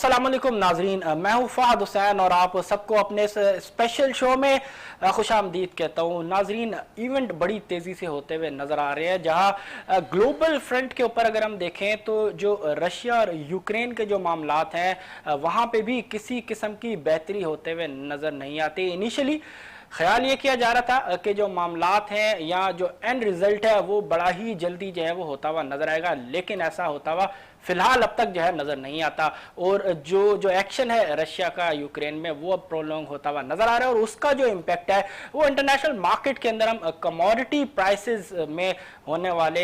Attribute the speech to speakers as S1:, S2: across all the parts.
S1: अस्सलाम वालेकुम नाजरीन, मैं हूँ फहद हुसैन और आप सबको अपने इस स्पेशल शो में खुशामदीद कहता हूँ। नाजरीन, इवेंट बड़ी तेज़ी से होते हुए नज़र आ रहे हैं, जहाँ ग्लोबल फ्रंट के ऊपर अगर हम देखें तो जो रशिया और यूक्रेन के जो मामलात हैं वहाँ पे भी किसी किस्म की बेहतरी होते हुए नज़र नहीं आती। इनिशियली ख्याल ये किया जा रहा था कि जो मामलात हैं या जो एंड रिजल्ट है वो बड़ा ही जल्दी जो है वो होता हुआ नजर आएगा, लेकिन ऐसा होता हुआ फिलहाल अब तक जो है नजर नहीं आता। और जो जो एक्शन है रशिया का यूक्रेन में वो अब प्रोलॉन्ग होता हुआ नजर आ रहा है और उसका जो इम्पैक्ट है वो इंटरनेशनल मार्केट के अंदर हम कमोडिटी प्राइसेस में होने वाले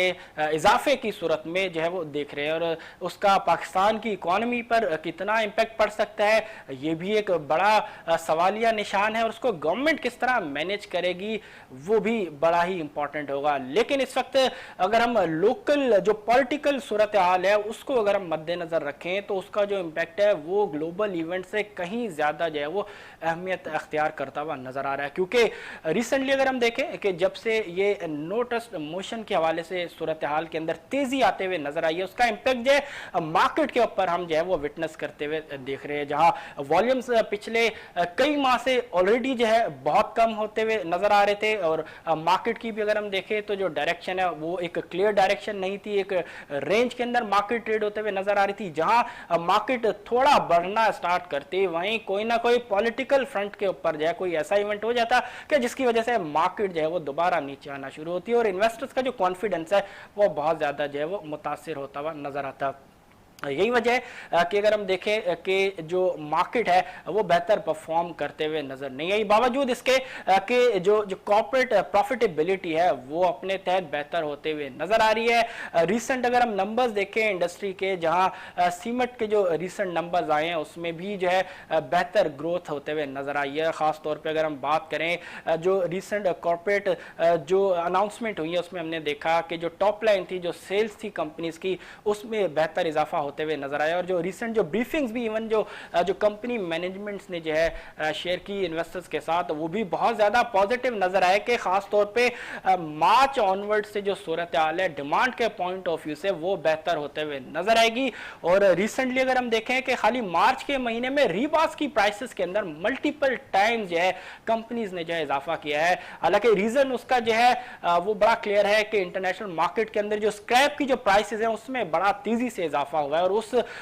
S1: इजाफे की सूरत में जो है वो देख रहे हैं। और उसका पाकिस्तान की इकोनॉमी पर कितना इम्पैक्ट पड़ सकता है ये भी एक बड़ा सवालिया निशान है और उसको गवर्नमेंट किस तरह मैनेज करेगी वो भी बड़ा ही इंपॉर्टेंट होगा। लेकिन इस वक्त अगर हम लोकल जो पॉलिटिकल सूरत हाल है उसको अगर हम मद्देनजर रखें तो उसका जो इम्पैक्ट है वो ग्लोबल इवेंट से कहीं ज्यादा जो है वो अहमियत अख्तियार करता हुआ नजर आ रहा है, क्योंकि रिसेंटली अगर हम देखें कि जब से ये नो ट्रस्ट मोशन के हवाले से सूरत हाल के अंदर तेजी आते हुए नजर आई है, उसका इम्पैक्ट जो है मार्केट के ऊपर हम जो है वो विटनेस करते हुए देख रहे हैं, जहां वॉल्यूम्स पिछले कई माह से ऑलरेडी जो है बहुत कम होते हुए नजर आ रहे थे। और मार्केट की भी अगर हम देखें तो जो डायरेक्शन है वो एक क्लियर डायरेक्शन नहीं थी, एक रेंज के अंदर मार्केट ट्रेड होते हुए नजर आ रही थी, जहां मार्केट थोड़ा बढ़ना स्टार्ट करती वहीं कोई ना कोई पॉलिटिकल फ्रंट के ऊपर जो है कोई ऐसा इवेंट हो जाता कि जिसकी वजह से मार्केट जो है वो दोबारा नीचे आना शुरू होती है और इन्वेस्टर्स का जो कॉन्फिडेंस है वो बहुत ज्यादा जो है वो मुतासिर होता हुआ नजर आता। यही वजह है कि अगर हम देखें कि जो मार्केट है वो बेहतर परफॉर्म करते हुए नजर नहीं आई, बावजूद इसके कि जो कॉर्पोरेट प्रॉफिटेबिलिटी है वो अपने तहत बेहतर होते हुए नजर आ रही है। रिसेंट अगर हम नंबर्स देखें इंडस्ट्री के, जहां सीमेंट के जो रिसेंट नंबर्स आए हैं उसमें भी जो है बेहतर ग्रोथ होते हुए नजर आई है। खास तौर पे अगर हम बात करें जो रिसेंट कॉर्पोरेट जो अनाउंसमेंट हुई है उसमें हमने देखा कि जो टॉप लाइन थी, जो सेल्स थी कंपनीज की, उसमें बेहतर इजाफा होते हुए नजर आया। और जो रिसेंट जो ब्रीफिंग्स भी इवन जो कंपनी मैनेजमेंट्स ने जो है शेयर की इन्वेस्टर्स के साथ, वो भी बहुत ज्यादा पॉजिटिव नजर आए कि खास तौर पे मार्च ऑनवर्ड से जो सूरत हाल है डिमांड के पॉइंट ऑफ व्यू से वो बेहतर होते हुए नजर आएगी। और रिसेंटली अगर हम देखें कि खाली मार्च के महीने में रीबास की प्राइसेस के अंदर मल्टीपल टाइम्स जो है कंपनीज ने जो है इजाफा किया है। हालांकि रीजन उसका जो है वो बड़ा क्लियर है कि इंटरनेशनल मार्केट के अंदर जो स्क्रैप की जो प्राइसेस है उसमें बड़ा तेजी से इजाफा हुआ है और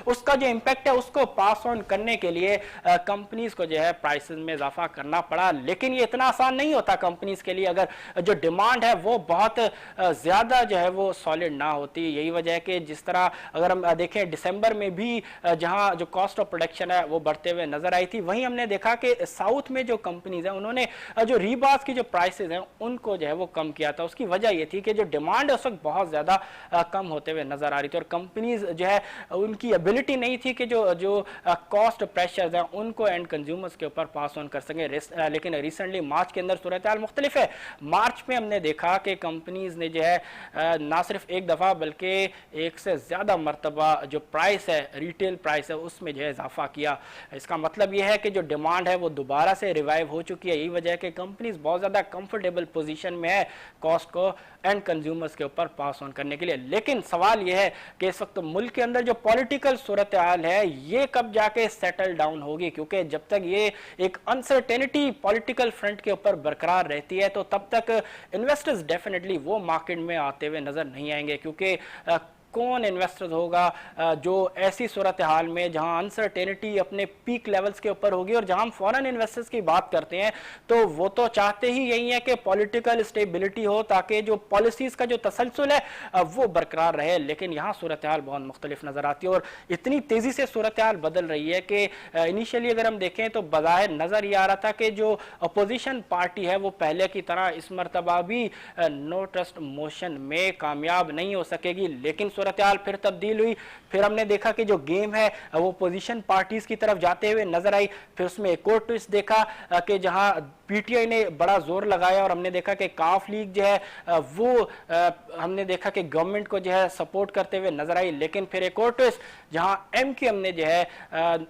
S1: उसका जो इंपैक्ट है उसको पास ऑन करने के लिए कंपनीज को जो है प्राइसेस में इजाफा करना पड़ा। लेकिन ये इतना आसान नहीं होता कंपनीज के लिए अगर जो डिमांड है वो बहुत ज्यादा जो है वो सॉलिड ना होती। यही वजह है कि जिस तरह अगर हम देखें दिसंबर में भी जहां जो कॉस्ट ऑफ प्रोडक्शन है वो बढ़ते हुए नजर आई थी, वहीं हमने देखा कि साउथ में जो कंपनीज हैं उन्होंने जो रीबास की जो प्राइसेस हैं उनको जो है वो कम किया था। उसकी वजह ये थी कि जो डिमांड है उस वक्त बहुत ज्यादा कम होते हुए नजर आ रही थी और कंपनीज जो है उनकी एबिलिटी नहीं थी कि जो कॉस्ट प्रेशर्स हैं उनको एंड कंज्यूमर्स के ऊपर पास ऑन कर सकें। लेकिन रिसेंटली मार्च के अंदर सूरत हाल मुख्तलिफ है। मार्च में हमने देखा कि कंपनीज ने जो है ना सिर्फ एक दफ़ा बल्कि एक से ज़्यादा मरतबा जो प्राइस है, रिटेल प्राइस है, उसमें जो है इजाफा किया। इसका मतलब यह है कि जो डिमांड है वो दोबारा से रिवाइव हो चुकी है। यही वजह है कि कंपनीज बहुत ज़्यादा कंफर्टेबल पोजीशन में है कॉस्ट को एंड कंज्यूमर्स के ऊपर पास ऑन करने के लिए। लेकिन सवाल यह है कि इस वक्त मुल्क के अंदर जो पॉलिटिकल सूरत हाल है ये कब जाके सेटल डाउन होगी, क्योंकि जब तक ये एक अनसर्टेनिटी पॉलिटिकल फ्रंट के ऊपर बरकरार रहती है तो तब तक इन्वेस्टर्स डेफिनेटली वो मार्केट में आते हुए नजर नहीं आएंगे। क्योंकि कौन इन्वेस्टर्स होगा जो ऐसी सूरत हाल में जहां अनसर्टेनिटी अपने पीक लेवल्स के ऊपर होगी। और जहां हम फॉरेन इन्वेस्टर्स की बात करते हैं तो वो तो चाहते ही यही है कि पॉलिटिकल स्टेबिलिटी हो ताकि जो पॉलिसीज का जो तसलसल है वो बरकरार रहे। लेकिन यहाँ सूरत हाल बहुत मुख्तलिफ नजर आती है और इतनी तेजी से सूरत हाल बदल रही है कि इनिशियली अगर हम देखें तो बज़ाहिर नजर ये आ रहा था कि जो अपोजिशन पार्टी है वो पहले की तरह इस मरतबा भी नो ट्रस्ट मोशन में कामयाब नहीं हो सकेगी। लेकिन सूरत हाल फिर तब्दील हुई, फिर हमने देखा कि जो गेम है वो पोजीशन पार्टीज की तरफ जाते हुए नजर आई। फिर उसमें एक और ट्विस्ट देखा कि जहां पीटीआई ने बड़ा जोर लगाया और हमने देखा कि काफ लीग जो है वो हमने देखा कि गवर्नमेंट को जो है सपोर्ट करते हुए नजर आई। लेकिन फिर एक और ट्विस्ट जहां एमक्यूएम ने जो है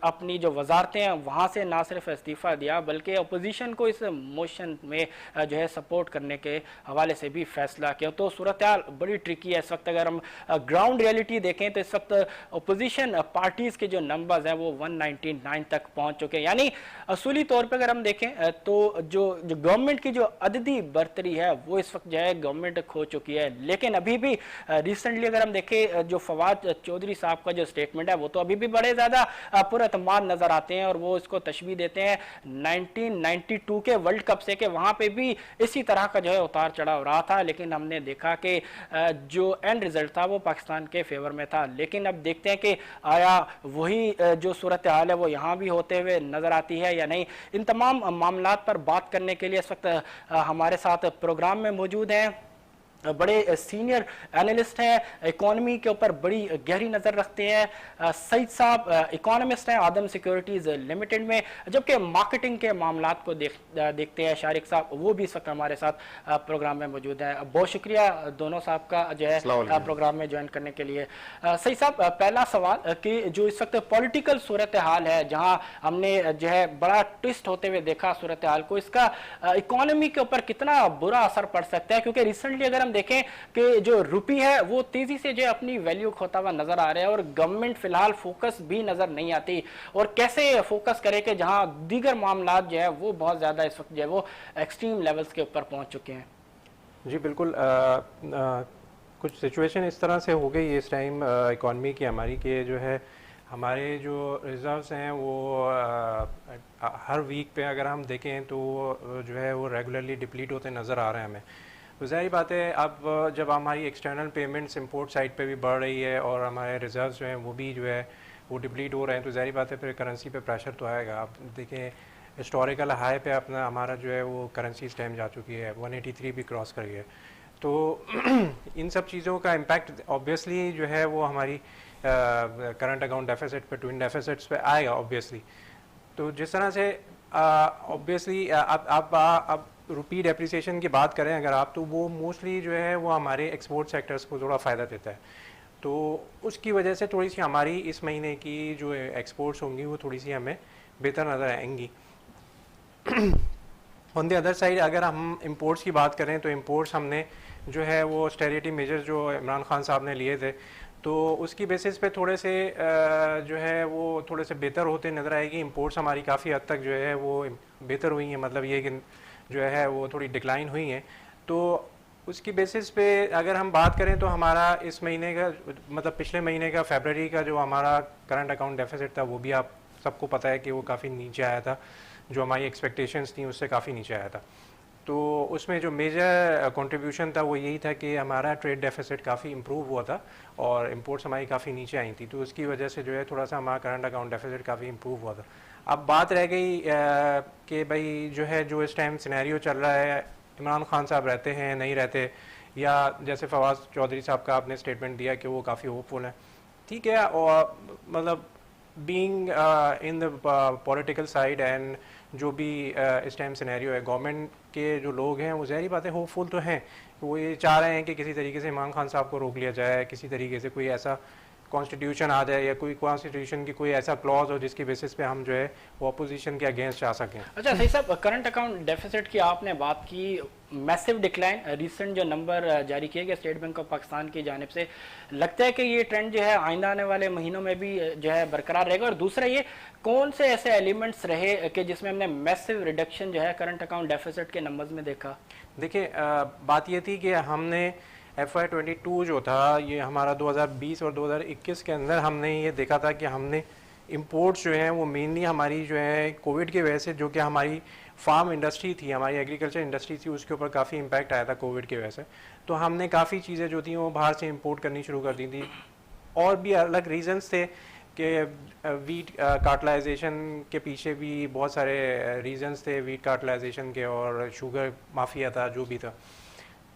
S1: अपनी जो वजारतें हैं वहां से ना सिर्फ इस्तीफा दिया बल्कि अपोजिशन को इस मोशन में जो है सपोर्ट करने के हवाले से भी फैसला किया। तो सूरत हाल बड़ी ट्रिकी है इस वक्त। अगर हम ग्राउंड रियलिटी देखें तो इस वक्त अपोजिशन पार्टीज के जो नंबर्स हैं वो 199 तक पहुंच चुके हैं। यानी असूली तौर पर अगर हम देखें तो जो गवर्नमेंट की जो अददी बर्तरी है वो इस वक्त जो है गवर्नमेंट खो चुकी है। लेकिन अभी भी रिसेंटली अगर हम देखें जो फवाद चौधरी साहब का जो स्टेटमेंट है वो तो अभी भी बड़े ज्यादा पुरअतमाद नजर आते हैं और वो इसको तशबीह देते हैं 1992 के वर्ल्ड कप से, कि वहां पे भी इसी तरह का जो है उतार चढ़ाव रहा था, लेकिन हमने देखा कि जो एंड रिजल्ट था वो पाकिस्तान के फेवर में था। लेकिन अब देखते हैं कि आया वही जो सूरत हाल है वो यहाँ भी होते हुए नजर आती है या नहीं। इन तमाम मामलात पर बात करने के लिए इस वक्त हमारे साथ प्रोग्राम में मौजूद हैं बड़े सीनियर एनालिस्ट हैं, इकोनॉमी के ऊपर बड़ी गहरी नज़र रखते हैं। सईद साहब इकोनॉमिस्ट हैं आदम सिक्योरिटीज़ लिमिटेड में, जबकि मार्केटिंग के मामलात को देखते हैं शारिक साहब, वो भी इस वक्त हमारे साथ प्रोग्राम में मौजूद हैं। बहुत शुक्रिया दोनों साहब का जो है प्रोग्राम में ज्वाइन करने के लिए। सईद साहब, पहला सवाल कि जो इस वक्त पॉलिटिकल सूरत हाल है, जहाँ हमने जो है बड़ा ट्विस्ट होते हुए देखा सूरत हाल को, इसका इकोनॉमी के ऊपर कितना बुरा असर पड़ सकता है? क्योंकि रिसेंटली अगर देखें कि जो रुपी है वो तेजी से जो अपनी वैल्यू खोता हुआ नजर आ रहा है और गवर्नमेंट फिलहाल फोकस भी नजर नहीं आती, और कैसे फोकस करे कि जहां दीगर मामलात जो है वो बहुत ज्यादा इस वक्त जो है वो एक्सट्रीम लेवल्स के ऊपर पहुंच चुके हैं।
S2: जी बिल्कुल, कुछ सिचुएशन इस तरह से हो गई इस टाइम इकॉनमी की हमारी के जो है हमारे जो रिजर्व्स हैं वो हर वीक पे अगर हम देखें तो जो है वो रेगुलरली डिप्लीट होते नज़र आ रहे हैं हमें। तो ज़ाहिर बात है अब जब हमारी एक्सटर्नल पेमेंट्स इंपोर्ट साइड पे भी बढ़ रही है और हमारे रिजर्व्स जो हैं वो भी जो है वो डिप्लीट हो रहे हैं, तो ज़ाहिर बात है फिर करेंसी पे प्रेशर तो आएगा। आप देखें हिस्टोरिकल हाई पे अपना हमारा जो है वो करेंसी स्टैम जा चुकी है, 183 भी क्रॉस करी है। तो इन सब चीज़ों का इम्पैक्ट ऑब्वियसली जो है वो हमारी करंट अकाउंट डेफिसिट पे, ट्विन डेफिसिट्स पे आएगा ऑब्वियसली। तो जिस तरह से ऑब्वियसली अब रुपी डेप्रिसिएशन की बात करें अगर आप, तो वो मोस्टली जो है वो हमारे एक्सपोर्ट सेक्टर्स को थोड़ा फ़ायदा देता है, तो उसकी वजह से थोड़ी सी हमारी इस महीने की जो एक्सपोर्ट्स होंगी वो थोड़ी सी हमें बेहतर नज़र आएंगी। ऑन द अदर साइड अगर हम इंपोर्ट्स की बात करें तो इंपोर्ट्स हमने जो है वो ऑस्टेरिटी मेजर्स जो इमरान खान साहब ने लिए थे, तो उसकी बेसिस पे थोड़े से जो है वो थोड़े से बेहतर होते नज़र आएगी। इंपोर्ट्स हमारी काफ़ी हद तक जो है वो बेहतर हुई हैं, मतलब ये कि जो है वो थोड़ी डिक्लाइन हुई हैं। तो उसकी बेसिस पे अगर हम बात करें तो हमारा इस महीने का मतलब पिछले महीने का फरवरी का जो हमारा करंट अकाउंट डेफिसिट था वो भी आप सबको पता है कि वो काफ़ी नीचे आया था, जो हमारी एक्सपेक्टेशंस थी उससे काफ़ी नीचे आया था। तो उसमें जो मेजर कंट्रीब्यूशन था वो यही था कि हमारा ट्रेड डेफिसिट काफ़ी इम्प्रूव हुआ था और इंपोर्ट्स हमारी काफ़ी नीचे आई थी, तो उसकी वजह से जो है थोड़ा सा हमारा करंट अकाउंट डेफिसिट काफ़ी इम्प्रूव हुआ था। अब बात रह गई कि भाई जो है जो इस टाइम सिनेरियो चल रहा है, इमरान खान साहब रहते हैं नहीं रहते, या जैसे फवाद चौधरी साहब का आपने स्टेटमेंट दिया कि वो काफ़ी होपफुल है, ठीक है, और मतलब being in the political side and जो भी इस टाइम सिनेरियो है, गवर्नमेंट के जो लोग हैं वो ज़ाहिर बात है होपफुल तो हैं, वो ये चाह रहे हैं कि किसी तरीके से इमरान खान साहब को रोक लिया जाए, किसी तरीके से कोई ऐसा कॉन्स्टिट्यूशन आ जाए या कोई कॉन्स्टिट्यूशन की कोई ऐसा क्लॉज हो जिसकी बेसिस पे हम जो है वो अपोजिशन के अगेंस्ट जा सकें।
S1: अच्छा सही साहब, करंट अकाउंट डेफिसिट की आपने बात की, मैसिव डिक्लाइन, रिसेंट जो नंबर जारी किए गए स्टेट बैंक ऑफ पाकिस्तान की जानिब से, लगता है कि ये ट्रेंड जो है आइंदा आने वाले महीनों में भी जो है बरकरार रहेगा? और दूसरा ये कौन से ऐसे एलिमेंट्स रहे कि जिसमें हमने मैसिव रिडक्शन जो है करंट अकाउंट डेफिसिट के नंबर्स में देखा?
S2: देखिए बात ये थी कि हमने FY22 जो था ये हमारा 2020 और 2021 के अंदर हमने ये देखा था कि हमने इंपोर्ट्स जो हैं वो मेनली हमारी जो है कोविड की वजह से, जो कि हमारी फार्म इंडस्ट्री थी, हमारी एग्रीकल्चर इंडस्ट्री थी, उसके ऊपर काफ़ी इम्पैक्ट आया था कोविड की वजह से, तो हमने काफ़ी चीज़ें जो थी वो बाहर से इंपोर्ट करनी शुरू कर दी थी। और भी अलग रीजंस थे कि वीट कार्टलाइजेशन के पीछे भी बहुत सारे रीजंस थे, वीट कार्टलाइजेशन के, और शुगर माफिया था जो भी था,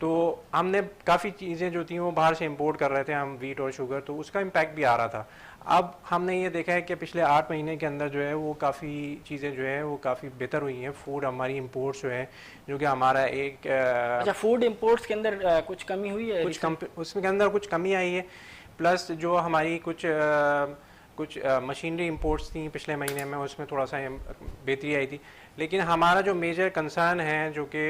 S2: तो हमने काफ़ी चीज़ें जो थी वो बाहर से इंपोर्ट कर रहे थे हम, वीट और शुगर, तो उसका इम्पैक्ट भी आ रहा था। अब हमने ये देखा है कि पिछले 8 महीने के अंदर जो है वो काफ़ी चीज़ें जो है वो काफ़ी बेहतर हुई हैं। फूड हमारी इंपोर्ट्स जो है, जो कि हमारा एक
S1: अच्छा, फूड इंपोर्ट्स के अंदर कुछ कमी हुई है?
S2: उसके अंदर कुछ कमी आई है, प्लस जो हमारी कुछ मशीनरी इंपोर्ट्स थी पिछले महीने में, उसमें थोड़ा सा बेहतरी आई थी। लेकिन हमारा जो मेजर कंसर्न है जो कि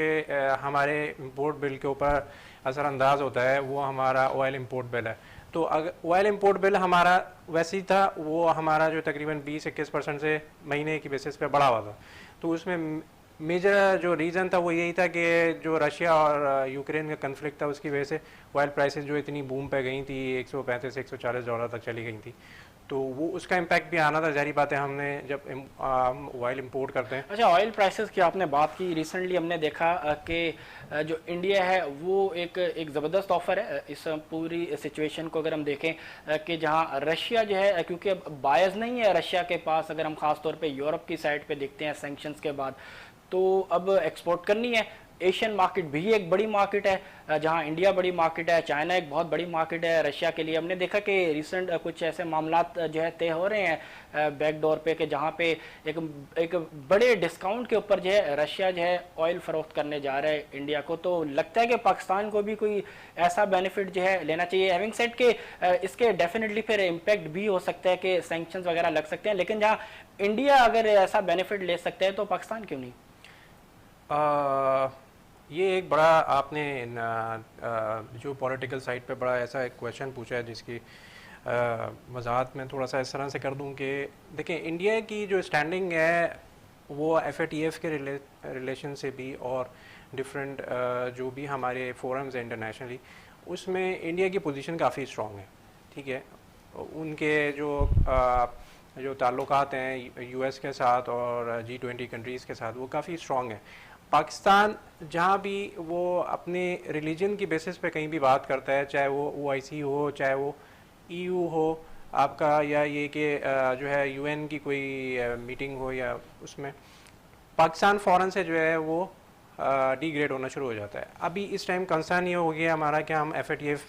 S2: हमारे इंपोर्ट बिल के ऊपर असरअंदाज होता है वो हमारा ऑयल इंपोर्ट बिल है। तो अगर ऑयल इंपोर्ट बिल हमारा वैसे ही था, वो हमारा जो तकरीबन 20-21% से महीने की बेसिस पे बढ़ा हुआ था। तो उसमें मेजर जो रीज़न था वो यही था कि जो रशिया और यूक्रेन का कन्फ्लिक्ट था उसकी वजह से ऑयल प्राइसेस जो इतनी बूम पे गई थी, $135-140 तक चली गई थी, तो वो उसका इम्पैक्ट भी आना था। जारी बात है, हमने जब ऑयल इंपोर्ट करते हैं।
S1: अच्छा, ऑयल प्राइसेस की आपने बात की, रिसेंटली हमने देखा कि जो इंडिया है वो एक ज़बरदस्त ऑफर है इस पूरी सिचुएशन को अगर हम देखें कि जहां रशिया जो है, क्योंकि अब बायस नहीं है रशिया के पास, अगर हम खास तौर पे यूरोप की साइड पे देखते हैं सैंक्शंस के बाद, तो अब एक्सपोर्ट करनी है। एशियन मार्केट भी एक बड़ी मार्केट है जहां इंडिया बड़ी मार्केट है, चाइना एक बहुत बड़ी मार्केट है रशिया के लिए। हमने देखा कि रिसेंट कुछ ऐसे मामलात जो है तय हो रहे हैं बैकडोर पे कि जहां पे एक बड़े डिस्काउंट के ऊपर जो है रशिया जो है ऑयल फरोख्त करने जा रहा है इंडिया को। तो लगता है कि पाकिस्तान को भी कोई ऐसा बेनिफिट जो है लेना चाहिए। हैविंग सेड के इसके डेफिनेटली फिर इम्पैक्ट भी हो सकता है कि सैंक्शंस वगैरह लग सकते हैं, लेकिन जहाँ इंडिया अगर ऐसा बेनिफिट ले सकता है तो पाकिस्तान क्यों नहीं?
S2: ये एक बड़ा आपने जो पॉलिटिकल साइड पे बड़ा ऐसा एक क्वेश्चन पूछा है जिसकी वजाहत मैं थोड़ा सा इस तरह से कर दूं कि देखें, इंडिया की जो स्टैंडिंग है वो FATF के रिलेशन से भी और डिफरेंट जो भी हमारे फोरम्स हैं इंटरनेशनली, उसमें इंडिया की पोजीशन काफ़ी स्ट्रॉन्ग है। ठीक है, उनके जो ताल्लुकात हैं US के साथ और G20 कंट्रीज़ के साथ वो काफ़ी स्ट्रॉन्ग है। पाकिस्तान जहाँ भी वो अपने रिलीजन की बेसिस पे कहीं भी बात करता है, चाहे वो OIC हो, चाहे वो EU हो आपका, या ये कि जो है UN की कोई मीटिंग हो, या उसमें पाकिस्तान फ़ौरन से जो है वो डिग्रेड होना शुरू हो जाता है। अभी इस टाइम कंसर्न ये हो गया हमारा कि हम FATF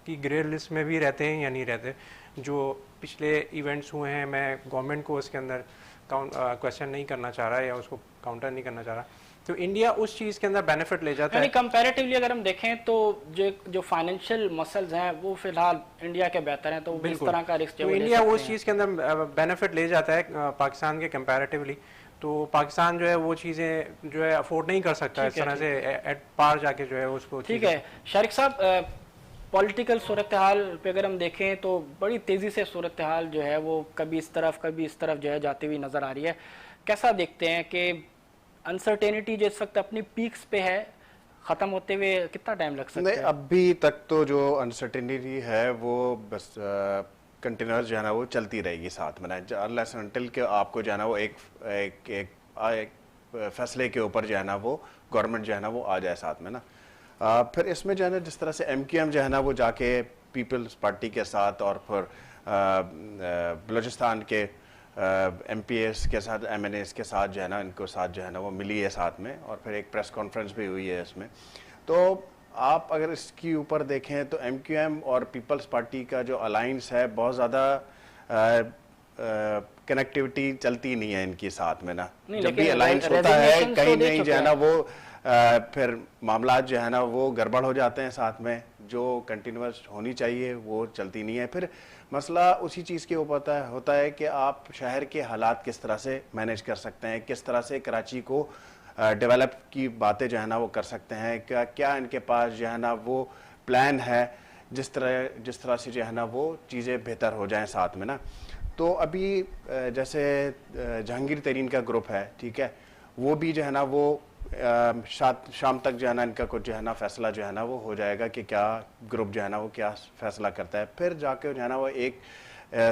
S2: की ग्रे लिस्ट में भी रहते हैं या नहीं रहते। जो पिछले इवेंट्स हुए हैं, मैं गवर्नमेंट को उसके अंदर क्वेश्चन नहीं करना चाह रहा या उसको काउंटर नहीं करना चाह रहा, तो इंडिया उस चीज़ के अंदर बेनिफिट ले जाता है।
S1: कंपैरेटिवली अगर हम देखें तो जो फाइनेंशियल मसल्स हैं वो फिलहाल इंडिया के बेहतर हैं, तो इस तरह का रिस्क
S2: तो इंडिया उस चीज़ के अंदर बेनिफिट ले जाता है पाकिस्तान के कंपैरेटिवली। तो पाकिस्तान जो है वो चीज़ें जो है अफोर्ड नहीं कर सकता इस तरह से एट पार जाके जो है उसको।
S1: ठीक है शारिक साहब, पॉलिटिकल सूरत हाल पे अगर हम देखें तो बड़ी तेज़ी से सूरत हाल जो है वो कभी इस तरफ जो है जाती हुई नज़र आ रही है। कैसा देखते हैं कि अनसर्टेनिटी जो इस वक्त अपनी पीक्स पे है, ख़त्म होते हुए कितना टाइम लग सकता है?
S3: नहीं, अभी तक तो जो अनसर्टेनिटी है वो बस कंटिन्यूस जो है ना वो चलती रहेगी साथ में, अनलेस अनटिल के आपको जो है ना वो एक फैसले के ऊपर जो है ना वो गवर्नमेंट जो है ना वो आ जाए साथ में ना। फिर इसमें जो है ना जिस तरह से MQM जो है ना वो जाके पीपल्स पार्टी के साथ और फिर बलूचिस्तान के MPs के साथ MNAs के साथ जो है ना इनको साथ जो है ना वो मिली है साथ में, और फिर एक प्रेस कॉन्फ्रेंस भी हुई है इसमें। तो आप अगर इसके ऊपर देखें तो MQM और पीपल्स पार्टी का जो अलायंस है बहुत ज़्यादा कनेक्टिविटी चलती नहीं है इनकी साथ में ना। जब भी अलायंस होता है कहीं नहीं जो है ना वो फिर मामला जो है ना वो गड़बड़ हो जाते हैं साथ में, जो कंटिन्यूस होनी चाहिए वो चलती नहीं है। फिर मसला उसी चीज़ के ऊपर होता है कि आप शहर के हालात किस तरह से मैनेज कर सकते हैं, किस तरह से कराची को डेवलप की बातें जो है ना वो कर सकते हैं, क्या इनके पास जो है ना वो प्लान है जिस तरह से जो है ना वो चीज़ें बेहतर हो जाएं साथ में ना। तो अभी जैसे जहांगीर तरीन का ग्रुप है, ठीक है, वो भी जो है ना वो शाम तक जो है ना इनका कुछ जो है ना फैसला जो है ना वो हो जाएगा कि क्या ग्रुप जो है ना वो क्या फैसला करता है। फिर जाके जो है ना वो एक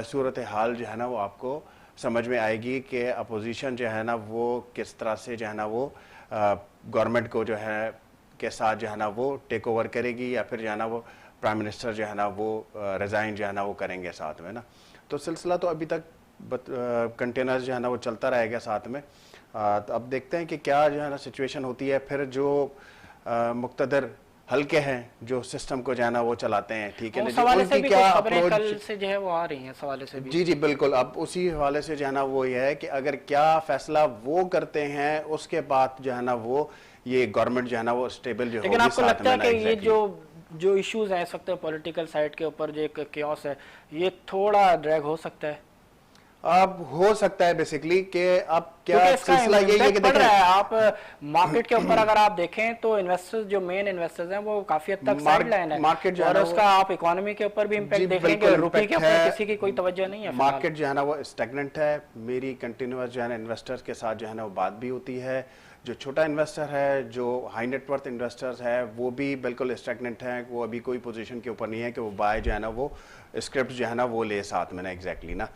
S3: सूरत हाल जो है ना वो आपको समझ में आएगी कि अपोजिशन जो है ना वो किस तरह से जो है ना वो गवर्नमेंट को जो है के साथ जो है ना वो टेक ओवर करेगी, या फिर जो है ना वो प्राइम मिनिस्टर जो है ना वो रिज़ाइन जो है ना वो करेंगे साथ में ना। तो सिलसिला तो अभी तक कंटेनर्स जो है ना वो चलता रहेगा साथ में। तो अब देखते हैं कि क्या जो है ना सिचुएशन होती है। फिर जो मुक्तदर हल्के हैं जो सिस्टम को जो है ना वो चलाते हैं, ठीक है,
S1: उनकी क्या अप्रोच कल से जो है वो आ रही हैं सवाले से भी।
S3: जी बिल्कुल, अब उसी हवाले से जो है ना वो ये है कि अगर क्या फैसला वो करते हैं उसके बाद जो है ना वो ये गवर्नमेंट जो है ना वो स्टेबल जो होगी।
S1: लेकिन आपको लगता है कि ये जो इश्यूज हैं इस वक्त पॉलिटिकल साइड के ऊपर जो एक क्योस है ये थोड़ा ड्रैग हो सकता है?
S3: अब हो सकता है बेसिकली कि अब क्या
S1: क्योंकि इसका
S3: सिलसिला यही है कि
S1: impact पड़
S3: देखें
S1: रहा है। आप मार्केट के ऊपर अगर आप देखें तो इन्वेस्टर्स जो मेन इन्वेस्टर्स हैं वो काफी हद तक साइड लाइन है,
S3: मार्केट जो है
S1: और
S3: ना
S1: उसका आप इकोनॉमी के ऊपर भी
S3: जी
S1: इम्पैक्ट देखेंगे,
S3: बिल्कुल
S1: रुपये के
S3: impact
S1: ऊपर
S3: है।
S1: किसी की कोई तवज्जो नहीं है फिलहाल।
S3: मार्केट जो है ना वो स्टेगनेंट है। मेरी कंटिन्यूअस जो है ना इन्वेस्टर्स के साथ जो है ना वो बात भी होती है। जो छोटा इन्वेस्टर है, जो हाई नेटवर्थ इन्वेस्टर्स है, वो भी बिल्कुल स्टेगनेंट है। वो अभी कोई पोजीशन के ऊपर नहीं है कि वो बाय जो है ना वो स्क्रिप्ट जो है ना वो ले साथ में ना एग्जैक्टली ना।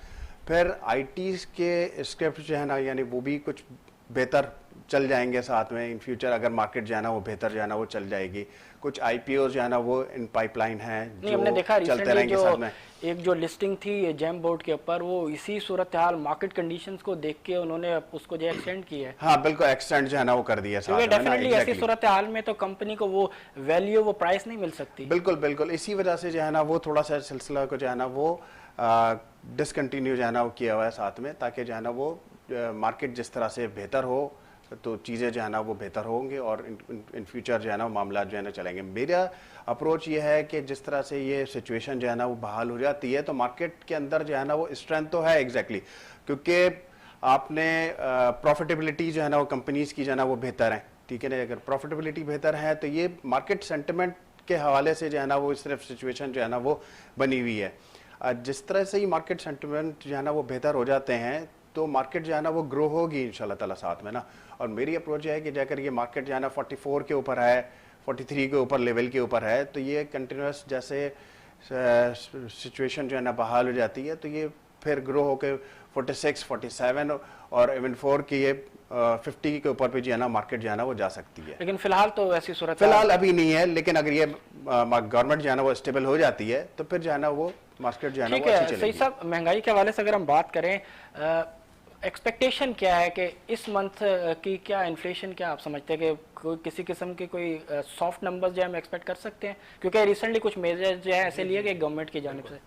S3: फिर आईटीज के स्क्रिप्ट जो है ना यानी वो भी कुछ बेहतर चल जाएंगे साथ में इन फ्यूचर, अगर मार्केट जो है ना वो बेहतर जो है ना वो चल जाएगी। कुछ आईपीओ जो है ना वो इन पाइपलाइन है
S1: नहीं, हमने देखा
S3: जो चलते
S1: रिसेंटली
S3: रहेंगे साथ में।
S1: एक जो लिस्टिंग थी जेम बोर्ड के ऊपर, वो इसी सूरत हाल मार्केट कंडीशंस को देख के उन्होंने उसको जो एक्सटेंड की है।
S3: हाँ बिल्कुल एक्सटेंड जो है ना वो कर दिया साथ
S1: क्योंकि
S3: में ना,
S1: डेफिनेटली ऐसी
S3: exactly।
S1: सूरत हाल में तो कंपनी को वो वैल्यू, वो प्राइस नहीं मिल सकती।
S3: बिल्कुल बिल्कुल, इसी वजह से जो है ना वो थोड़ा सा सिलसिला को जो है ना वो डिसकंटिन्यू जो है ना वो किया हुआ है साथ में, ताकि जो है ना वो मार्केट जिस तरह से बेहतर हो तो चीज़ें जो है ना वो बेहतर होंगी और इन फ्यूचर जो है ना मामला जो है ना चलेंगे। मेरा अप्रोच ये है कि जिस तरह से ये सिचुएशन जो है ना वो बहाल हो जाती है तो मार्केट के अंदर जो है ना वो स्ट्रेंथ तो है एग्जैक्टली, क्योंकि आपने प्रॉफिटेबिलिटी जो है ना वो कंपनीज की जो है ना वो बेहतर है, ठीक है ना। अगर प्रॉफिटेबिलिटी बेहतर है तो ये मार्केट सेंटिमेंट के हवाले से जो है ना वो सिर्फ सिचुएशन जो है ना वो बनी हुई है। जिस तरह से ही मार्केट सेंटिमेंट जो है ना वो बेहतर हो जाते हैं तो मार्केट जो है ना वो ग्रो होगी इंशाल्लाह ताला साथ में ना। और मेरी अप्रोच है कि जाकर ये मार्केट जो है ना 44 के ऊपर है, 43 के ऊपर लेवल के ऊपर है, तो ये कंटिन्यूस जैसे सिचुएशन जो है ना बहाल हो जाती है तो ये फिर ग्रो होकर 46, 47 और इवन 4 की ये 50 के ऊपर भी जो है ना मार्केट जो है ना वो जा सकती है।
S1: लेकिन फिलहाल तो ऐसी सूरत
S3: फिलहाल अभी नहीं है, लेकिन अगर ये गवर्नमेंट जो है ना वो स्टेबल हो जाती है तो फिर जो है ना वो मार्केट जो है ना
S1: ठीक
S3: वो अच्छी
S1: है। सही
S3: चलेगी।
S1: साहब, महंगाई के हवाले से अगर हम बात करें, एक्सपेक्टेशन क्या है कि इस मंथ की क्या इन्फ्लेशन, क्या आप समझते हैं कि कोई किसी किस्म के कोई सॉफ्ट नंबर्स जो हम एक्सपेक्ट कर सकते हैं? क्योंकि रिसेंटली कुछ मेजर्स जो है ऐसे लिए गए गवर्नमेंट की जानिब से।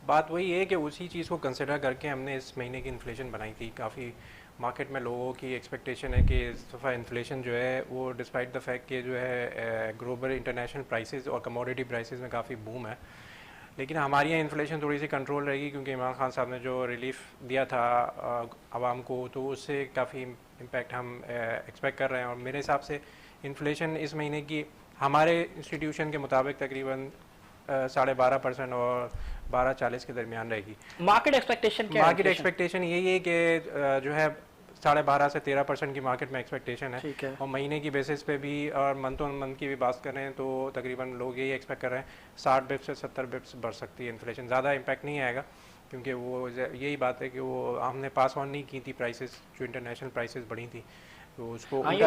S2: बात वही है कि उसी चीज़ को कंसिडर करके हमने इस महीने की इन्फ्लेशन बनाई थी। काफ़ी मार्केट में लोगों की एक्सपेक्टेशन है कि इस दफ़ा इन्फ्लेशन जो है वो डिस्पाइट द फैक्ट कि जो है ग्लोबल इंटरनेशनल प्राइसेस और कमोडिटी प्राइसेस में काफ़ी बूम है, लेकिन हमारे यहाँ इन्फ्लेशन थोड़ी सी कंट्रोल रहेगी क्योंकि इमरान खान साहब ने जो रिलीफ दिया था आवाम को, तो उससे काफ़ी इम्पैक्ट हम एक्सपेक्ट कर रहे हैं। और मेरे हिसाब से इन्फ्लेशन इस महीने की हमारे इंस्टीट्यूशन के मुताबिक तकरीबन 12.5% और 12.40 के दरमियान रहेगी।
S1: मार्केट एक्सपेक्टेशन क्या है?
S2: मार्केट एक्सपेक्टेशन यही है कि जो है 12.5 से 13% की मार्केट में एक्सपेक्टेशन है।
S1: ठीक है।
S2: और महीने की बेसिस पे भी और मंथ ऑन मंथ की भी बात करें तो तकरीबन लोग यही एक्सपेक्ट कर रहे हैं 60 बिप्स से 70 बिप्स बढ़ सकती है इन्फ्लेशन। ज़्यादा इम्पैक्ट नहीं आएगा क्योंकि वो यही बात है कि वो हमने पास ऑन नहीं की थी प्राइसेस, जो इंटरनेशनल प्राइसेस बढ़ी थी तो उसको
S1: हाँ, ये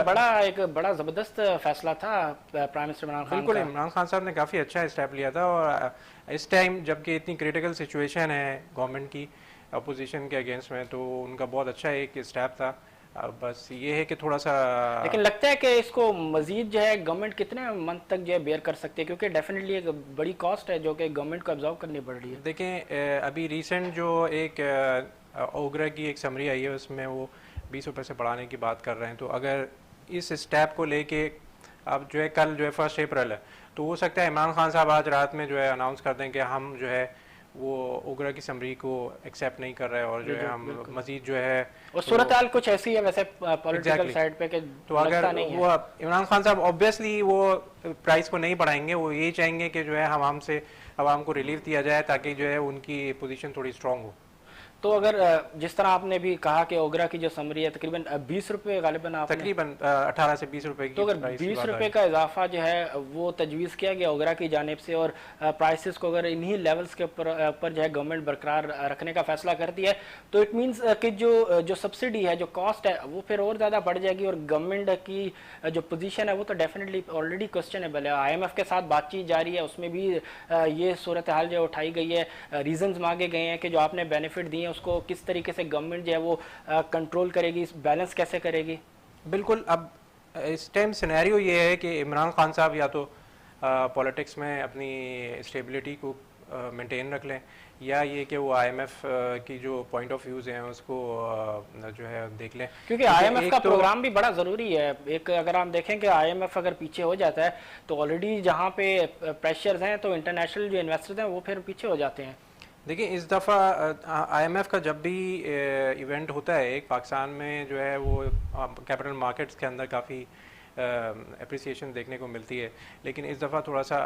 S1: एक बड़ा ज़बरदस्त फैसला था प्राइम मिनिस्टर इमरान खान
S2: बिल्कुल
S1: का।
S2: इमरान खान साहब ने काफ़ी अच्छा स्टेप लिया था। और इस टाइम जबकि इतनी क्रिटिकल सिचुएशन है गवर्नमेंट की अपोजिशन के अगेंस्ट में, तो उनका बहुत अच्छा एक स्टेप था। बस ये है कि थोड़ा सा,
S1: लेकिन लगता है कि इसको मजीद जो है गवर्नमेंट कितने मंथ तक जो है बेयर कर सकती है, क्योंकि डेफिनेटली एक बड़ी कॉस्ट है जो कि गवर्नमेंट को ऑब्जर्व करनी पड़ रही है।
S2: देखें अभी रिसेंट जो एक ओगरा की एक समरी आई है उसमें वो 20 रुपये से बढ़ाने की बात कर रहे हैं। तो अगर इस स्टेप को लेके अब जो है कल जो है 1 अप्रैल है, तो हो सकता है इमरान खान साहब आज रात में जो है अनाउंस कर दें कि हम जो है वो ओगरा की समरी को एक्सेप्ट नहीं कर रहे और जो है हम मजीद जो है,
S1: और सूरत हाल कुछ ऐसी है वैसे पॉलिटिकल साइड पे कि
S2: तो अगर
S1: नहीं
S2: वो
S1: है।
S2: इमरान खान साहब ऑब्वियसली वो प्राइस को नहीं बढ़ाएंगे, वो यही चाहेंगे कि जो है हम से आवाम को रिलीफ दिया जाए ताकि जो है उनकी पोजीशन थोड़ी स्ट्रांग हो।
S1: तो अगर जिस तरह आपने भी कहा कि ओगरा की जो समरी है तकरीबन 20 रुपये गालिबन आपने,
S2: तकरीबन 18 से 20 रुपए की,
S1: तो अगर 20 रुपये का इजाफा जो है वो तजवीज़ किया गया ओगरा की जानिब से और प्राइसेस को अगर इन्हीं लेवल्स के ऊपर जो है गवर्नमेंट बरकरार रखने का फैसला करती है, तो इट मीन्स कि जो सब्सिडी है, जो कॉस्ट है, वो फिर और ज़्यादा बढ़ जाएगी और गवर्नमेंट की जो पोजीशन है वो तो डेफिनेटली ऑलरेडी क्वेश्चनेबल है। IMF के साथ बातचीत जारी है, उसमें भी ये सूरत हाल जो उठाई गई है, रीजंस मांगे गए हैं कि जो आपने बेनिफिट दिए हैं उसको किस तरीके से गवर्नमेंट जो है वो कंट्रोल करेगी, बैलेंस कैसे करेगी।
S2: बिल्कुल। अब इस टाइम सिनेरियो ये है कि इमरान खान साहब या तो पॉलिटिक्स में अपनी स्टेबिलिटी को मेंटेन रख लें, या ये कि वो IMF की जो पॉइंट ऑफ व्यूज़ हैं उसको जो है देख लें,
S1: क्योंकि IMF का प्रोग्राम भी बड़ा ज़रूरी है। एक अगर हम देखें कि IMF अगर पीछे हो जाता है तो ऑलरेडी जहाँ पे प्रेशर्स हैं तो इंटरनेशनल जो इन्वेस्टर्स हैं वो फिर पीछे हो जाते हैं।
S2: देखिए इस दफ़ा IMF का जब भी इवेंट होता है एक पाकिस्तान में जो है वो कैपिटल मार्केट्स के अंदर काफ़ी अप्रिसिएशन देखने को मिलती है, लेकिन इस दफ़ा थोड़ा सा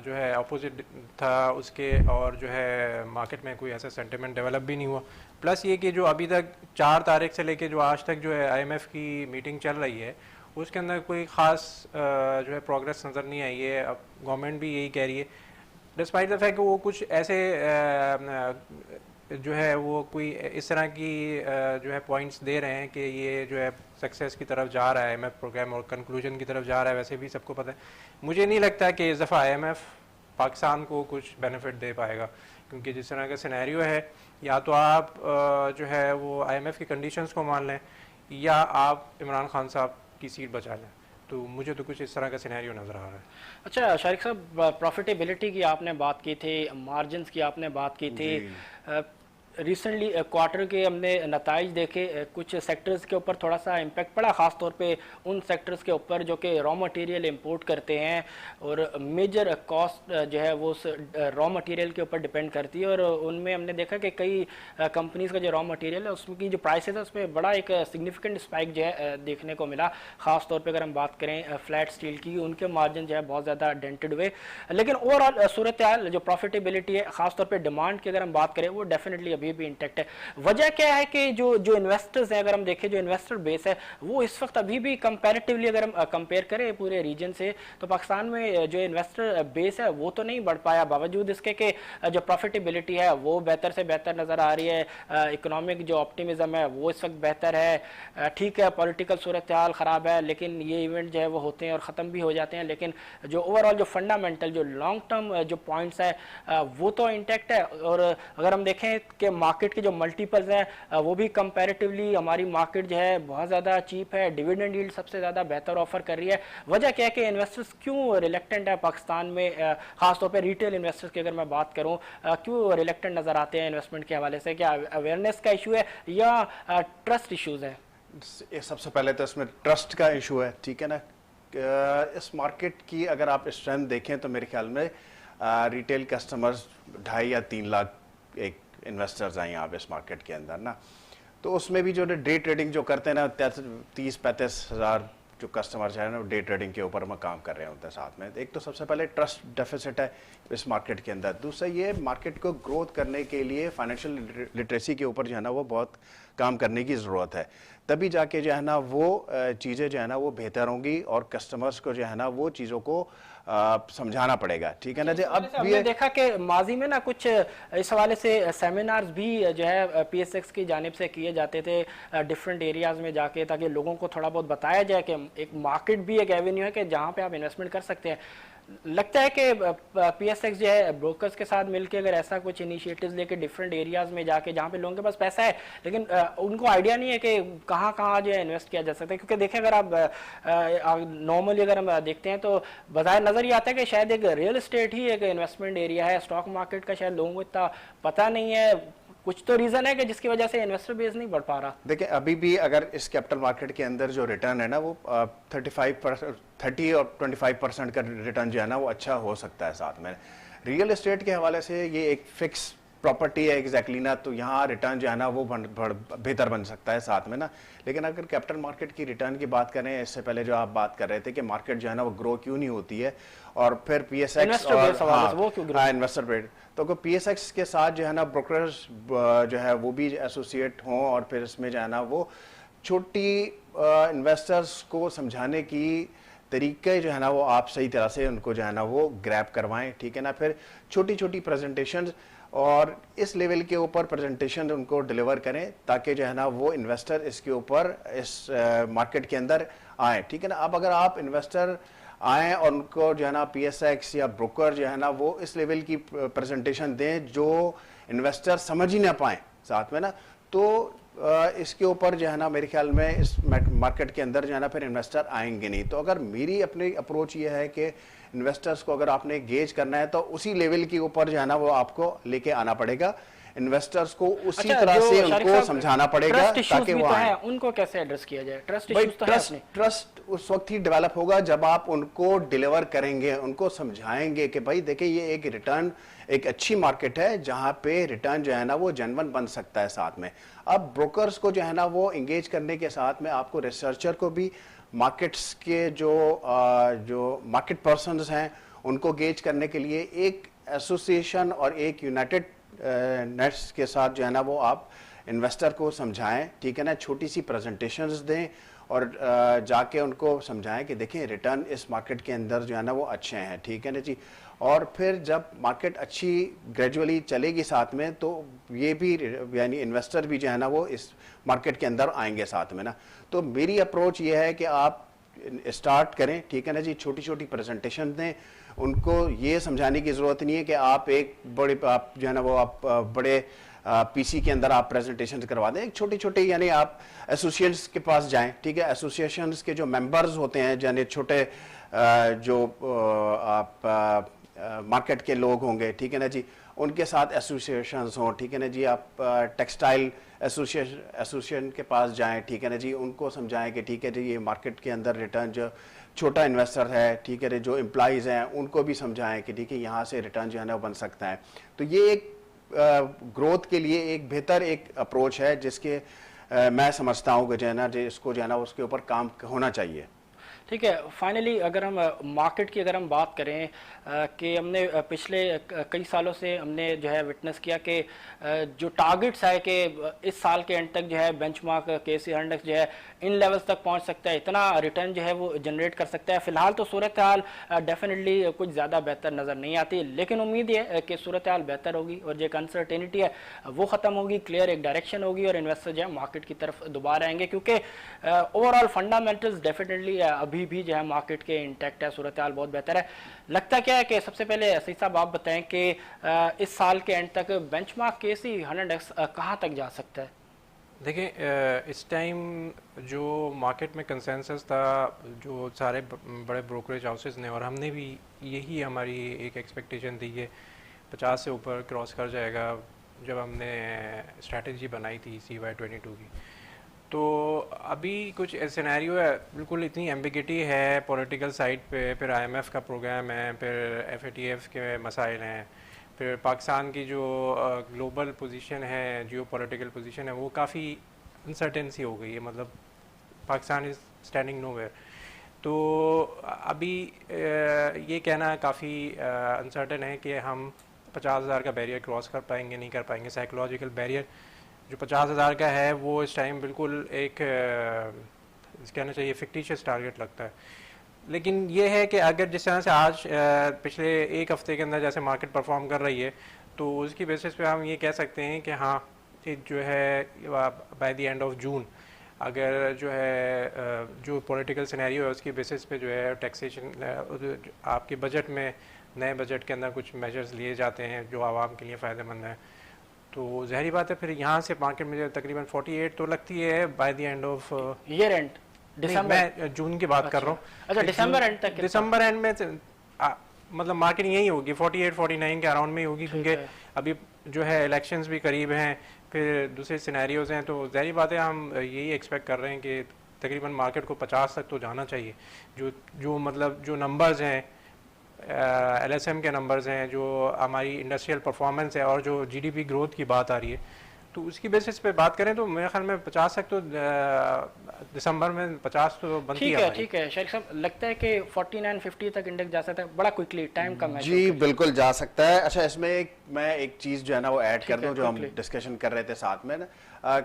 S2: जो है अपोजिट था उसके, और जो है मार्केट में कोई ऐसा सेंटिमेंट डेवलप भी नहीं हुआ। प्लस ये कि जो अभी तक 4 तारीख से लेके जो आज तक जो है IMF की मीटिंग चल रही है उसके अंदर कोई ख़ास जो है प्रोग्रेस नज़र नहीं आई है। अब गवर्नमेंट भी यही कह रही है, डिस्पाइट द फैक्ट कि वो कुछ ऐसे जो है वो कोई इस तरह की जो है पॉइंट्स दे रहे हैं कि ये जो है सक्सेस की तरफ जा रहा है IMF प्रोग्राम और कंक्लूजन की तरफ जा रहा है। वैसे भी सबको पता है, मुझे नहीं लगता कि इस दफ़ा IMF पाकिस्तान को कुछ बेनिफिट दे पाएगा, क्योंकि जिस तरह का सिनेरियो है या तो आप जो है वो IMF की कंडीशंस को मान लें या आप इमरान खान साहब की सीट बचा लें। तो मुझे तो कुछ इस तरह का सिनेरियो नज़र आ रहा है।
S1: अच्छा शारिक साहब, प्रॉफिटेबिलिटी की आपने बात की थी, मार्जिन्स की आपने बात की थी, रिसेंटली क्वार्टर के हमने नताइज देखे, कुछ सेक्टर्स के ऊपर थोड़ा सा इम्पेक्ट पड़ा, ख़ास तौर पे उन सेक्टर्स के ऊपर जो कि रॉ मटेरियल इंपोर्ट करते हैं और मेजर कॉस्ट जो है वो रॉ मटेरियल के ऊपर डिपेंड करती है। और उनमें हमने देखा कि कई कंपनीज का जो रॉ मटेरियल है उसकी जो प्राइसेस है उसमें बड़ा एक सिग्निफिकेंट स्पाइक जो है देखने को मिला। ख़ास तौर पर अगर हम बात करें फ्लैट स्टील की, उनके मार्जिन जो है बहुत ज़्यादा डेंटेड हुए। लेकिन ओवरऑल सूरत हाल जो प्रॉफिटेबिलिटी है, ख़ासतौर पर डिमांड की अगर हम बात करें, वो डेफिनेटली भी इंटैक्ट है। वजह क्या है कि जो इन्वेस्टर्स हैं, अगर हम देखें जो इन्वेस्टर बेस है वो इस वक्त अभी भी कंपैरेटिवली अगर हम कंपेयर करें पूरे रीजन से, तो पाकिस्तान में जो इन्वेस्टर बेस है वो तो नहीं बढ़ पाया, बावजूद इसके कि जो प्रॉफिटेबिलिटी है वो बेहतर से बेहतर नज़र आ रही है। इकोनॉमिक जो ऑप्टिमिज्म है वो इस वक्त बेहतर है। ठीक है, पॉलिटिकल सूरत हाल ख़राब है, लेकिन ये इवेंट जो है वो होते हैं और ख़त्म भी हो जाते हैं, लेकिन जो ओवरऑल जो फंडामेंटल जो लॉन्ग टर्म जो पॉइंट्स है वो तो इंटैक्ट है। और अगर हम देखें कि मार्केट के जो मल्टीपल्स हैं वो भी कंपैरेटिवली हमारी मार्केट जो है बहुत ज़्यादा चीप है, डिविडेंड यील्ड सबसे ज़्यादा बेहतर ऑफर कर रही है। वजह क्या है कि इन्वेस्टर्स क्यों रिलेक्टेंट है पाकिस्तान में, खासतौर पे रिटेल इन्वेस्टर्स की अगर मैं बात करूं, क्यों रिलेक्टेंट नज़र आते हैं इन्वेस्टमेंट के हवाले से? क्या अवेयरनेस का इशू है या ट्रस्ट इशूज़ है?
S3: सबसे पहले तो इसमें ट्रस्ट का इशू है, ठीक है ना। इस मार्केट की अगर आप स्ट्रेंथ देखें तो मेरे ख्याल में रिटेल कस्टमर्स 2.5 या 3 लाख एक इन्वेस्टर्स हैं यहाँ पे इस मार्केट के अंदर ना। तो उसमें भी जो डे ट्रेडिंग जो करते हैं ना, 30-35 हज़ार जो कस्टमर्स हैं ना डे ट्रेडिंग के ऊपर में काम कर रहे होते हैं साथ में। एक तो सबसे पहले ट्रस्ट डेफिसिट है इस मार्केट के अंदर। दूसरा ये मार्केट को ग्रोथ करने के लिए फाइनेंशियल लिटरेसी के ऊपर जो है ना वो बहुत काम करने की ज़रूरत है, तभी जाके जो है ना वो चीज़ें जो है ना वो बेहतर होंगी और कस्टमर्स को जो है ना वो चीज़ों को समझाना पड़ेगा, ठीक है ना जी। अब
S1: हमने देखा कि माजी में ना कुछ इस हवाले से सेमिनार्स भी जो है PSX की जानिब से किए जाते थे डिफरेंट एरियाज़ में जाके, ताकि लोगों को थोड़ा बहुत बताया जाए कि एक मार्केट भी एक एवेन्यू है कि जहाँ पे आप इन्वेस्टमेंट कर सकते हैं। लगता है कि PSX जो है ब्रोकर्स के साथ मिलकर अगर ऐसा कुछ इनिशिएटिव्स लेके डिफरेंट एरियाज़ में जाके जहाँ पे लोगों के पास पैसा है लेकिन उनको आइडिया नहीं है कि कहाँ कहाँ जो है इन्वेस्ट किया जा सकता है, क्योंकि देखें अगर आप नॉर्मली अगर हम देखते हैं तो बाहर नज़र ये आता है कि शायद एक रियल एस्टेट ही एक इन्वेस्टमेंट एरिया है, स्टॉक मार्केट का शायद लोगों को इतना पता नहीं है। कुछ तो रीज़न है कि जिसकी वजह से इन्वेस्टर बेस नहीं बढ़ पा रहा।
S3: देखिए अभी भी अगर इस कैपिटल मार्केट के अंदर जो रिटर्न है ना वो 30 और 25% का रिटर्न जो है ना वो अच्छा हो सकता है। साथ में रियल एस्टेट के हवाले से ये एक फिक्स प्रॉपर्टी है एग्जैक्टली ना, तो यहाँ रिटर्न जो है ना वो बेहतर बन सकता है साथ में ना। लेकिन अगर कैपिटल मार्केट की रिटर्न की बात करें, इससे पहले जो आप बात कर रहे थे कि मार्केट जो है ना वो ग्रो क्यों नहीं होती है और फिर PSX और इन्वेस्टर बेस, तो अगर PSX के साथ जो है ना ब्रोकर्स जो है वो भी एसोसिएट हों और फिर इसमें जो है ना वो छोटी इन्वेस्टर्स को समझाने की तरीके जो है ना वो आप सही तरह से उनको जो है ना वो ग्रैब करवाएं, ठीक है ना। फिर छोटी छोटी प्रेजेंटेशन और इस लेवल के ऊपर प्रेजेंटेशन उनको डिलीवर करें ताकि जो है ना वो इन्वेस्टर इसके ऊपर इस मार्केट के अंदर आए, ठीक है ना। अब अगर आप इन्वेस्टर आए और उनको जो है ना PSX या ब्रोकर जो है ना वो इस लेवल की प्रेजेंटेशन दें जो इन्वेस्टर समझ ही ना पाए साथ में ना, तो इसके ऊपर जो है ना मेरे ख्याल में इस मार्केट के अंदर जो है ना फिर इन्वेस्टर आएंगे नहीं। तो अगर मेरी अपनी अप्रोच ये है कि इन्वेस्टर्स को अगर आपने गेज करना है तो उसी लेवल के ऊपर जो है ना वो आपको लेके आना पड़ेगा। इन्वेस्टर्स को उसी
S1: अच्छा,
S3: तरह
S1: जो
S3: से
S1: शारिक
S3: उनको
S1: साहब,
S3: समझाना पड़ेगा
S1: ट्रस्ट इश्यूज
S3: ताकि
S1: भी
S3: वो
S1: तो
S3: आए।
S1: हैं, उनको कैसे एड्रेस किया जाए? ट्रस्ट
S3: भाई
S1: इश्यूज तो है अपने।
S3: ट्रस्ट उस वक्त ही डेवलप होगा जब आप उनको डिलीवर करेंगे, उनको समझाएंगे कि भाई देखिए ये एक रिटर्न, एक अच्छी मार्केट है जहां पे रिटर्न जो है ना वो जेन्युइन बन सकता है साथ में। अब ब्रोकर्स को जो है ना वो इंगेज करने के साथ में आपको रिसर्चर को भी मार्केट्स के जो मार्केट पर्सन्स हैं उनको गेज करने के लिए एक एसोसिएशन और एक यूनाइटेड नेट्स के साथ जो है ना वो आप इन्वेस्टर को समझाएं, ठीक है ना, छोटी सी प्रेजेंटेशंस दें और जाके उनको समझाएं कि देखें रिटर्न इस मार्केट के अंदर जो है ना वो अच्छे हैं, ठीक है ना जी। और फिर जब मार्केट अच्छी ग्रेजुअली चलेगी साथ में तो ये भी यानी इन्वेस्टर भी जो है ना वो इस मार्केट के अंदर आएंगे साथ में ना। तो मेरी अप्रोच ये है कि आप स्टार्ट करें, ठीक है ना जी, छोटी छोटी प्रेजेंटेशन दें, उनको ये समझाने की ज़रूरत नहीं है कि आप एक बड़े आप जो है ना वो आप बड़े पीसी के अंदर आप प्रेजेंटेशन करवा दें। एक छोटे छोटे यानी आप एसोसिएशंस के पास जाएं, ठीक है, एसोसिएशंस के जो मेंबर्स होते हैं यानी छोटे जो आप मार्केट के लोग होंगे, ठीक है ना जी, उनके साथ एसोसिएशंस हों, ठीक है ना जी। आप टेक्सटाइल एसोसिएशन के पास जाएं, ठीक है ना जी, उनको समझाएं कि ठीक है जी ये मार्केट के अंदर रिटर्न जो छोटा इन्वेस्टर है, ठीक है, जो एम्प्लॉइज़ हैं उनको भी समझाएं कि ठीक है यहाँ से रिटर्न जो है ना बन सकता है। तो ये एक ग्रोथ के लिए एक बेहतर एक अप्रोच है जिसके मैं समझता हूँ कि जो है ना इसको जो है ना उसके ऊपर काम होना चाहिए।
S1: ठीक है, फाइनली अगर हम मार्केट की अगर हम बात करें कि हमने पिछले कई सालों से हमने जो है विटनेस किया कि जो टारगेट्स है कि इस साल के एंड तक जो है बेंचमार्क KSE इंडेक्स जो है इन लेवल्स तक पहुंच सकता है, इतना रिटर्न जो है वो जनरेट कर सकता है। फिलहाल तो सूरत हाल डेफिनेटली कुछ ज़्यादा बेहतर नज़र नहीं आती, लेकिन उम्मीद है कि सूरत हाल बेहतर होगी और जो अनसर्टेनिटी है वो ख़त्म होगी, क्लियर एक डायरेक्शन होगी और इन्वेस्टर जो है मार्केट की तरफ दोबारा आएंगे, क्योंकि ओवरऑल फंडामेंटल्स डेफिनेटली अभी भी जो है मार्केट के इंटैक्ट है, सूरत हाल बहुत बेहतर है। लगता क्या है कि सबसे पहले सही साहब आप बताएं कि इस साल के एंड तक बेंचमार्क KSE 100 इंडेक्स कहाँ तक जा सकता है?
S2: देखिए इस टाइम जो मार्केट में कंसेंसस था, जो सारे बड़े ब्रोकरेज हाउसेस ने और हमने भी यही हमारी एक एक्सपेक्टेशन थी कि 50 से ऊपर क्रॉस कर जाएगा जब हमने स्ट्रैटेजी बनाई थी CY22 की। तो अभी कुछ सिनेरियो है, बिल्कुल इतनी एम्बिगिटी है पॉलिटिकल साइड पे, फिर IMF का प्रोग्राम है, फिर FATF के मसाइल हैं, फिर पाकिस्तान की जो ग्लोबल पोजीशन है, जियो पॉलिटिकल पोजीशन है, वो काफ़ी अनसर्टेंसी हो गई है, मतलब पाकिस्तान इज़ स्टैंडिंग नोवेयर। तो अभी ये कहना काफ़ी अनसर्टेन है कि हम 50,000 का बैरियर क्रॉस कर पाएंगे नहीं कर पाएंगे। साइकोलॉजिकल बैरियर जो 50,000 का है वो इस टाइम बिल्कुल एक कहना चाहिए फिक्टिशियस टारगेट लगता है। लेकिन ये है कि अगर जिस तरह से आज पिछले एक हफ्ते के अंदर जैसे मार्केट परफॉर्म कर रही है तो उसकी बेसिस पे हम ये कह सकते हैं कि हाँ जो है by the end of June अगर जो है जो पॉलिटिकल सिनेरियो है उसकी बेसिस पे जो है टैक्सेशन आपके बजट में, नए बजट के अंदर कुछ मेजर्स लिए जाते हैं जो आवाम के लिए फ़ायदेमंद है, तो ज़हरी बात है फिर यहाँ से मार्केट में तकरीबन 48 तो लगती है by the end of
S1: year and.
S2: मैं जून की बात कर रहा हूँ।
S1: अच्छा, दिसंबर एंड तक?
S2: दिसंबर एंड में मतलब मार्केट यही होगी 48-49 के अराउंड में ही होगी, क्योंकि अभी जो है इलेक्शंस भी करीब हैं, फिर दूसरे सिनेरियोज हैं, तो ज़ाहिर बात है हम यही एक्सपेक्ट कर रहे हैं कि तकरीबन मार्केट को 50 तक तो जाना चाहिए। जो मतलब जो नंबर्स हैं LSM के नंबर्स हैं, जो हमारी इंडस्ट्रियल परफॉर्मेंस है और जो GDP ग्रोथ की बात आ रही है, तो उसकी बेसिस पे बात करें तो मेरे ख्याल में 50 तक तो दिसंबर में 50 तो बनती है।
S1: ठीक है शारिक साहब, लगता है कि 49-50 तक इंडेक्स जा सकता है? बड़ा क्विकली, टाइम कम है।
S3: जी बिल्कुल जा सकता है। अच्छा इसमें मैं एक चीज़ जो है ना वो ऐड कर दूं जो हम डिस्कशन कर रहे थे साथ में ना,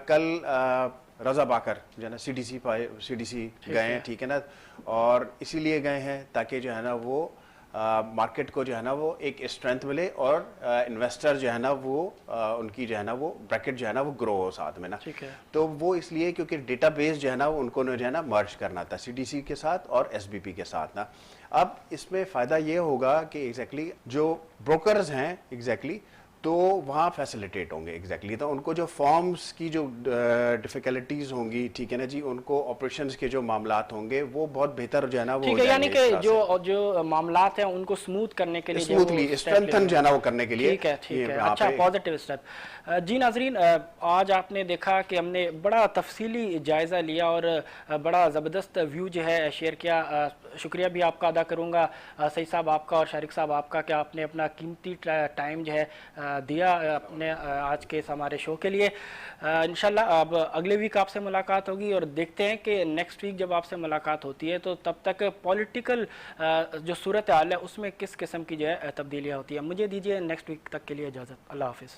S3: कल रजा बाकर जो है ना CDC गए हैं, ठीक है ना, और इसीलिए गए हैं ताकि जो है ना वो मार्केट को जो है ना वो एक स्ट्रेंथ मिले और इन्वेस्टर जो है ना वो उनकी जो है ना वो ब्रैकेट जो है ना वो ग्रो हो साथ में ना।
S1: ठीक है,
S3: तो वो इसलिए क्योंकि डेटाबेस जो है ना उनको जो है ना मर्ज करना था CDC के साथ और SBP के साथ ना। अब इसमें फ़ायदा ये होगा कि एग्जैक्टली जो ब्रोकर्स हैं एग्जैक्टली तो वहाँ फैसिलिटेट होंगे एग्जैक्टली तो उनको जो फॉर्म्स की जो डिफ़िकल्टीज होंगी, ठीक है ना जी, उनको ऑपरेशंस के जो मामलात होंगे वो बहुत बेहतर जो है ना वो
S1: ठीक
S3: हो
S1: है, यानी
S3: जाएंगे इस
S1: कि
S3: तरह से।
S1: जो मामलात हैं उनको स्मूथ करने के लिए जो
S3: स्मूथली
S1: वो step
S3: स्ट्रेंथन
S1: ले
S3: जो है ना वो करने के लिए
S1: ठीक है, ठीक
S3: ये
S1: है,
S3: यहाँ
S1: अच्छा
S3: पे-
S1: पॉजिटिव स्टेप। जी नाजरीन, आज आपने देखा कि हमने बड़ा तफसीली जायज़ा लिया और बड़ा ज़बरदस्त व्यू जो है शेयर किया। शुक्रिया भी आपका अदा करूँगा सईद साहब आपका और शारिक साहब आपका, कि आपने अपना कीमती टाइम जो है दिया अपने आज के इस हमारे शो के लिए। इंशाल्लाह अब अगले वीक आपसे मुलाकात होगी और देखते हैं कि नेक्स्ट वीक जब आपसे मुलाकात होती है तो तब तक पॉलिटिकल जो सूरत हाल है उसमें किस किस्म की जो है तब्दीलियाँ होती है। मुझे दीजिए नेक्स्ट वीक तक के लिए इजाज़त। अल्लाह हाफिज़।